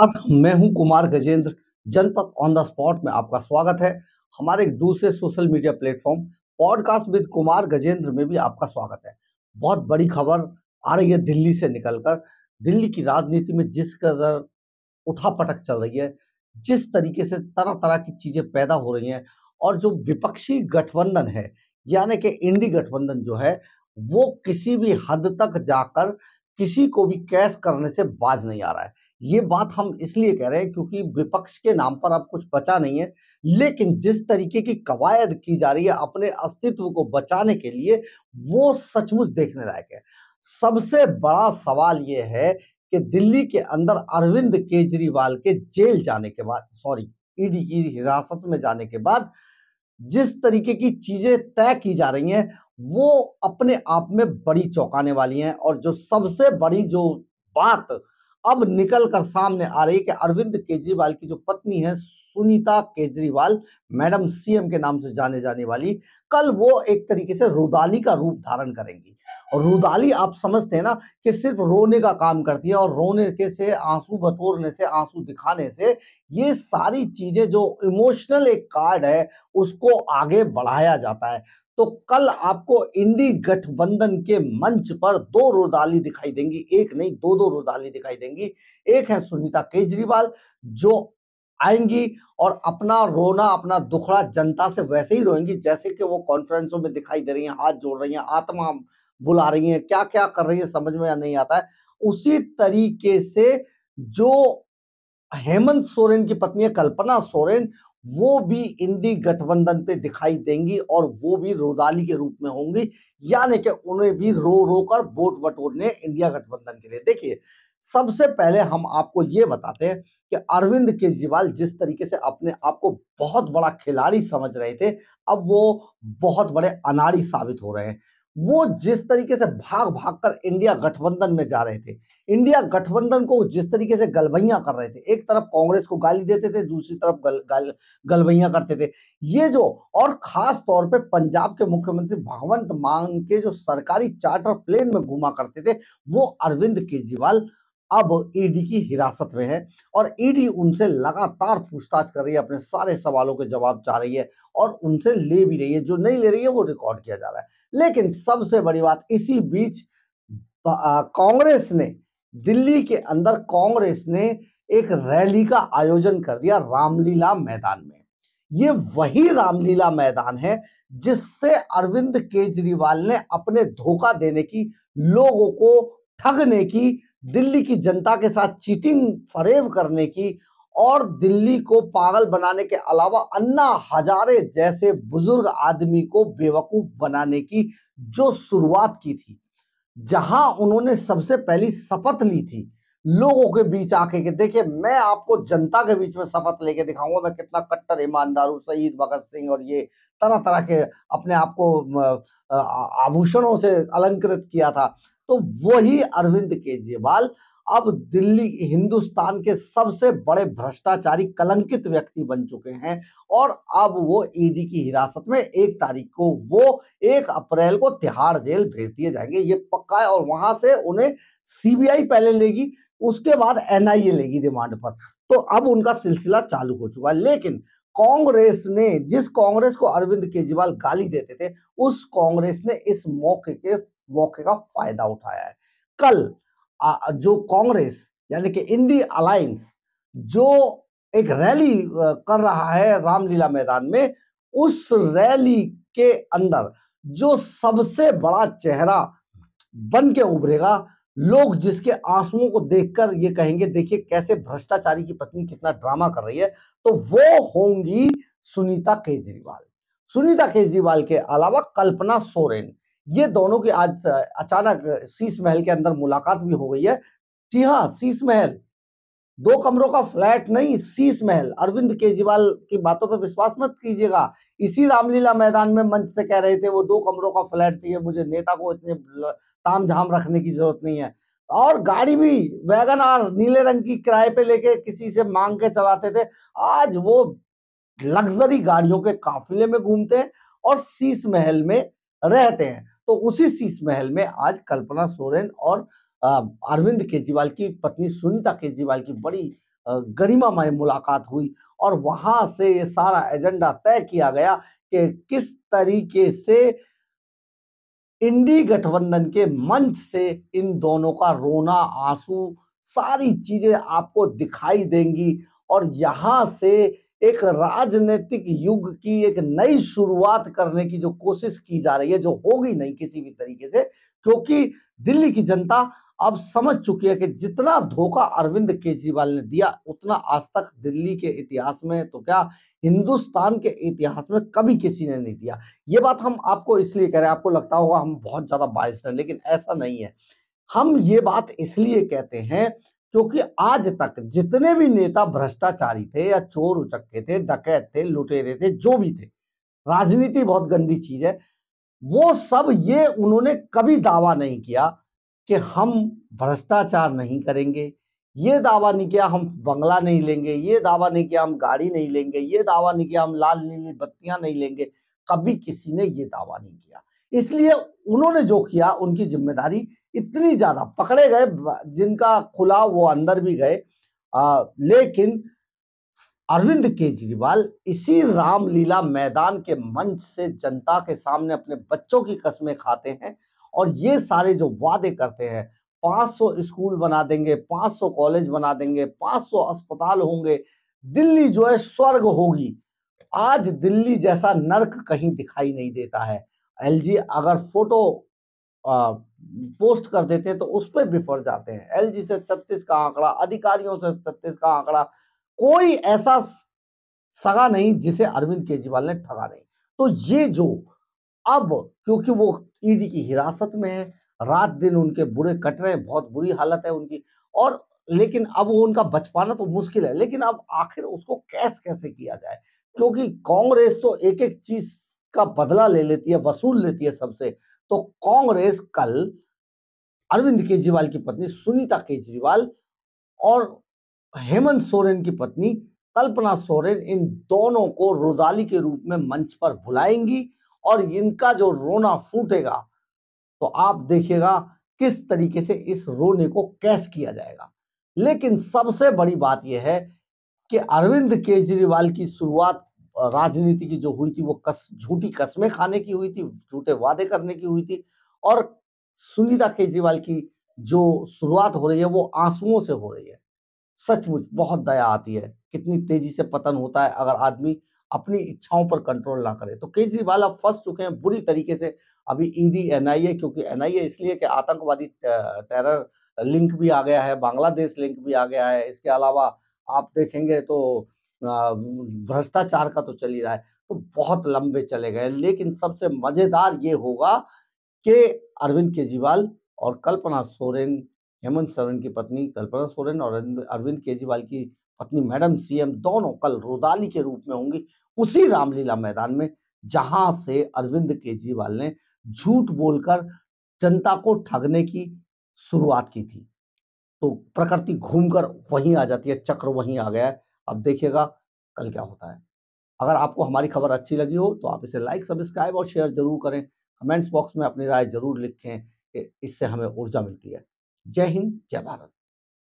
नमस्कार, मैं हूं कुमार गजेंद्र। जनपद ऑन द स्पॉट में आपका स्वागत है। हमारे एक दूसरे social media platform podcast with Kumar Gajendra में भी आपका स्वागत है। बहुत बड़ी खबर आ रही है दिल्ली से निकलकर। दिल्ली की राजनीति में जिस कदर उठापटक चल रही है, जिस तरीके से तरह तरह की चीजें पैदा हो रही हैं, और जो विपक्षी गठबंधन है यानी कि इंडी गठबंधन जो है, वो किसी भी हद तक जाकर किसी को भी कैश करने से बाज नहीं आ रहा है। ये बात हम इसलिए कह रहे हैं क्योंकि विपक्ष के नाम पर अब कुछ बचा नहीं है, लेकिन जिस तरीके की कवायद की जा रही है अपने अस्तित्व को बचाने के लिए, वो सचमुच देखने लायक है। सबसे बड़ा सवाल ये है कि दिल्ली के अंदर अरविंद केजरीवाल के जेल जाने के बाद, सॉरी, ईडी की हिरासत में जाने के बाद जिस तरीके की चीजें तय की जा रही हैं, वो अपने आप में बड़ी चौंकाने वाली हैं। और जो सबसे बड़ी जो बात अब निकल कर सामने आ रही है कि अरविंद केजरीवाल की जो पत्नी है सुनीता केजरीवाल, मैडम सीएम के नाम से जाने जाने वाली, कल वो एक तरीके से रुदाली का रूप धारण करेंगी। और रुदाली आप समझते हैं ना कि सिर्फ रोने का काम करती है, और रोने के से, आंसू बटोरने से, आंसू दिखाने से, ये सारी चीजें जो इमोशनल एक कार्ड है उसको आगे बढ़ाया जाता है। तो कल आपको इंडी गठबंधन के मंच पर दो रुदाली दिखाई देंगी, एक नहीं दो दो रुदाली दिखाई देंगी। एक है सुनीता केजरीवाल जो आएंगी और अपना रोना, अपना दुखड़ा जनता से वैसे ही रोएंगी जैसे कि वो कॉन्फ्रेंसों में दिखाई दे रही हैं, हाथ जोड़ रही हैं, आत्मा बुला रही हैं, क्या क्या कर रही है समझ में नहीं आता है। उसी तरीके से जो हेमंत सोरेन की पत्नी है कल्पना सोरेन, वो भी इंडी गठबंधन पे दिखाई देंगी और वो भी रुदाली के रूप में होंगी, यानी कि उन्हें भी रो रो कर वोट बटोरने इंडिया गठबंधन के लिए। देखिए, सबसे पहले हम आपको ये बताते हैं कि अरविंद केजरीवाल जिस तरीके से अपने आप को बहुत बड़ा खिलाड़ी समझ रहे थे, अब वो बहुत बड़े अनाड़ी साबित हो रहे हैं। वो जिस तरीके से भाग भाग कर इंडिया गठबंधन में जा रहे थे, इंडिया गठबंधन को जिस तरीके से गलबैया कर रहे थे, एक तरफ कांग्रेस को गाली देते थे, दूसरी तरफ गलबैया करते थे, ये जो, और खास तौर पे पंजाब के मुख्यमंत्री भगवंत मान के जो सरकारी चार्टर प्लेन में घुमा करते थे, वो अरविंद केजरीवाल अब ईडी की हिरासत में है। और ईडी उनसे लगातार पूछताछ कर रही है, अपने सारे सवालों के जवाब चाह रही है और उनसे ले भी रही है। जो नहीं ले रही है वो रिकॉर्ड किया जा रहा है। लेकिन सबसे बड़ी बात, इसी बीच कांग्रेस ने, दिल्ली के अंदर कांग्रेस ने एक रैली का आयोजन कर दिया रामलीला मैदान में। ये वही रामलीला मैदान है जिससे अरविंद केजरीवाल ने अपने धोखा देने की, लोगों को ठगने की, दिल्ली की जनता के साथ चीटिंग फरेब करने की और दिल्ली को पागल बनाने के अलावा अन्ना हजारे जैसे बुजुर्ग आदमी को बेवकूफ बनाने की जो शुरुआत की थी, जहां उन्होंने सबसे पहली शपथ ली थी लोगों के बीच आके कि देखिए मैं आपको जनता के बीच में शपथ लेके दिखाऊंगा, मैं कितना कट्टर ईमानदार हूं, शहीद भगत सिंह, और ये तरह तरह के अपने आप को आभूषणों से अलंकृत किया था। तो वही अरविंद केजरीवाल अब दिल्ली, हिंदुस्तान के सबसे बड़े भ्रष्टाचारी, कलंकित व्यक्ति बन चुके हैं। और अब वो ईडी की हिरासत में 1 तारीख को, वो 1 अप्रैल को तिहाड़ जेल भेज दिए जाएंगे, ये पक्का है। और वहां से उन्हें सीबीआई पहले लेगी, उसके बाद एनआईए लेगी रिमांड पर। तो अब उनका सिलसिला चालू हो चुका है। लेकिन कांग्रेस ने, जिस कांग्रेस को अरविंद केजरीवाल गाली देते थे, उस कांग्रेस ने इस मौके का फायदा उठाया है। कल जो कांग्रेस यानी कि इंडी अलायंस जो एक रैली कर रहा है रामलीला मैदान में, उस रैली के अंदर जो सबसे बड़ा चेहरा बन के उभरेगा, लोग जिसके आंसुओं को देखकर ये कहेंगे देखिए कैसे भ्रष्टाचारी की पत्नी कितना ड्रामा कर रही है, तो वो होंगी सुनीता केजरीवाल। सुनीता केजरीवाल के अलावा कल्पना सोरेन, ये दोनों की आज अचानक शीश महल के अंदर मुलाकात भी हो गई है। जी हाँ, शीश महल, 2 कमरों का फ्लैट नहीं, शीश महल। अरविंद केजरीवाल की बातों पर विश्वास मत कीजिएगा। इसी रामलीला मैदान में मंच से कह रहे थे वो 2 कमरों का फ्लैट चाहिए मुझे, नेता को इतने तामझाम रखने की जरूरत नहीं है। और गाड़ी भी वैगन आर नीले रंग की किराए पे लेके किसी से मांग के चलाते थे, आज वो लग्जरी गाड़ियों के काफिले में घूमते हैं और शीश महल में रहते हैं। तो उसी शीश महल में आज कल्पना सोरेन और अरविंद केजरीवाल की पत्नी सुनीता केजरीवाल की बड़ी गरिमामय मुलाकात हुई और वहां से ये सारा एजेंडा तय किया गया कि किस तरीके से इंडी गठबंधन के मंच से इन दोनों का रोना, आंसू, सारी चीजें आपको दिखाई देंगी और यहां से एक राजनीतिक युग की एक नई शुरुआत करने की जो कोशिश की जा रही है, जो होगी नहीं किसी भी तरीके से, क्योंकि दिल्ली की जनता अब समझ चुकी है कि जितना धोखा अरविंद केजरीवाल ने दिया उतना आज तक दिल्ली के इतिहास में तो क्या हिंदुस्तान के इतिहास में कभी किसी ने नहीं दिया। ये बात हम आपको इसलिए कह रहे हैं, आपको लगता होगा हम बहुत ज्यादा बायस्ड हैं, लेकिन ऐसा नहीं है। हम ये बात इसलिए कहते हैं क्योंकि आज तक जितने भी नेता भ्रष्टाचारी थे या चोर उचक्के थे, डकैत थे, लुटेरे थे, जो भी थे, राजनीति बहुत गंदी चीज है, वो सब ये उन्होंने कभी दावा नहीं किया कि हम भ्रष्टाचार नहीं करेंगे, ये दावा नहीं किया हम बंगला नहीं लेंगे, ये दावा नहीं किया हम गाड़ी नहीं लेंगे, ये दावा नहीं किया हम लाल नीली बत्तियां नहीं लेंगे। कभी किसी ने ये दावा नहीं किया। इसलिए उन्होंने जो किया, उनकी जिम्मेदारी इतनी ज्यादा, पकड़े गए जिनका खुला वो अंदर भी गए, लेकिन अरविंद केजरीवाल इसी रामलीला मैदान के मंच से जनता के सामने अपने बच्चों की कस्में खाते हैं और ये सारे जो वादे करते हैं, 500 स्कूल बना देंगे, 500 कॉलेज बना देंगे, 500 अस्पताल होंगे, दिल्ली जो है स्वर्ग होगी। आज दिल्ली जैसा नर्क कहीं दिखाई नहीं देता है। एलजी अगर फोटो पोस्ट कर देते हैं तो उस पर बिफर जाते हैं। एलजी से 36 का आंकड़ा, अधिकारियों से 36 का आंकड़ा, कोई ऐसा सगा नहीं जिसे अरविंद केजरीवाल ने ठगा नहीं। तो ये जो अब, क्योंकि वो ईडी की हिरासत में है, रात दिन उनके बुरे कट रहे हैं, बहुत बुरी हालत है उनकी, और लेकिन अब वो उनका बच पाना तो मुश्किल है, लेकिन अब आखिर उसको कैसे किया जाए, क्योंकि कांग्रेस तो एक एक चीज का बदला ले लेती है, वसूल लेती है सबसे। तो कांग्रेस कल अरविंद केजरीवाल की पत्नी सुनीता केजरीवाल और हेमंत सोरेन की पत्नी कल्पना सोरेन, इन दोनों को रुदाली के रूप में मंच पर बुलाएंगी और इनका जो रोना फूटेगा तो आप देखिएगा किस तरीके से इस रोने को कैश किया जाएगा। लेकिन सबसे बड़ी बात यह है कि अरविंद केजरीवाल की शुरुआत राजनीति की जो हुई थी वो झूठी कस्में खाने की हुई थी, झूठे वादे करने की हुई थी, और सुनीता केजरीवाल की जो शुरुआत हो रही है वो आंसुओं से हो रही है। सचमुच बहुत दया आती है, कितनी तेजी से पतन होता है अगर आदमी अपनी इच्छाओं पर कंट्रोल ना करे। तो केजरीवाल अब फंस चुके हैं बुरी तरीके से। अभी ईडी, एनआईए, क्योंकि एनआईए इसलिए कि आतंकवादी टेरर लिंक भी आ गया है, बांग्लादेश लिंक भी आ गया है, इसके अलावा आप देखेंगे तो भ्रष्टाचार का तो चल ही रहा है, तो बहुत लंबे चले गए। लेकिन सबसे मजेदार ये होगा कि अरविंद केजरीवाल और कल्पना सोरेन, हेमंत सोरेन की पत्नी कल्पना सोरेन और अरविंद केजरीवाल की पत्नी मैडम सीएम, दोनों कल रुदाली के रूप में होंगी उसी रामलीला मैदान में जहां से अरविंद केजरीवाल ने झूठ बोलकर जनता को ठगने की शुरुआत की थी। तो प्रकृति घूमकर वहीं आ जाती है, चक्र वहीं आ गया है। अब देखिएगा कल क्या होता है। अगर आपको हमारी खबर अच्छी लगी हो तो आप इसे लाइक, सब्सक्राइब और शेयर जरूर करें। कमेंट्स बॉक्स में अपनी राय जरूर लिखें कि इससे हमें ऊर्जा मिलती है। जय हिंद, जय भारत।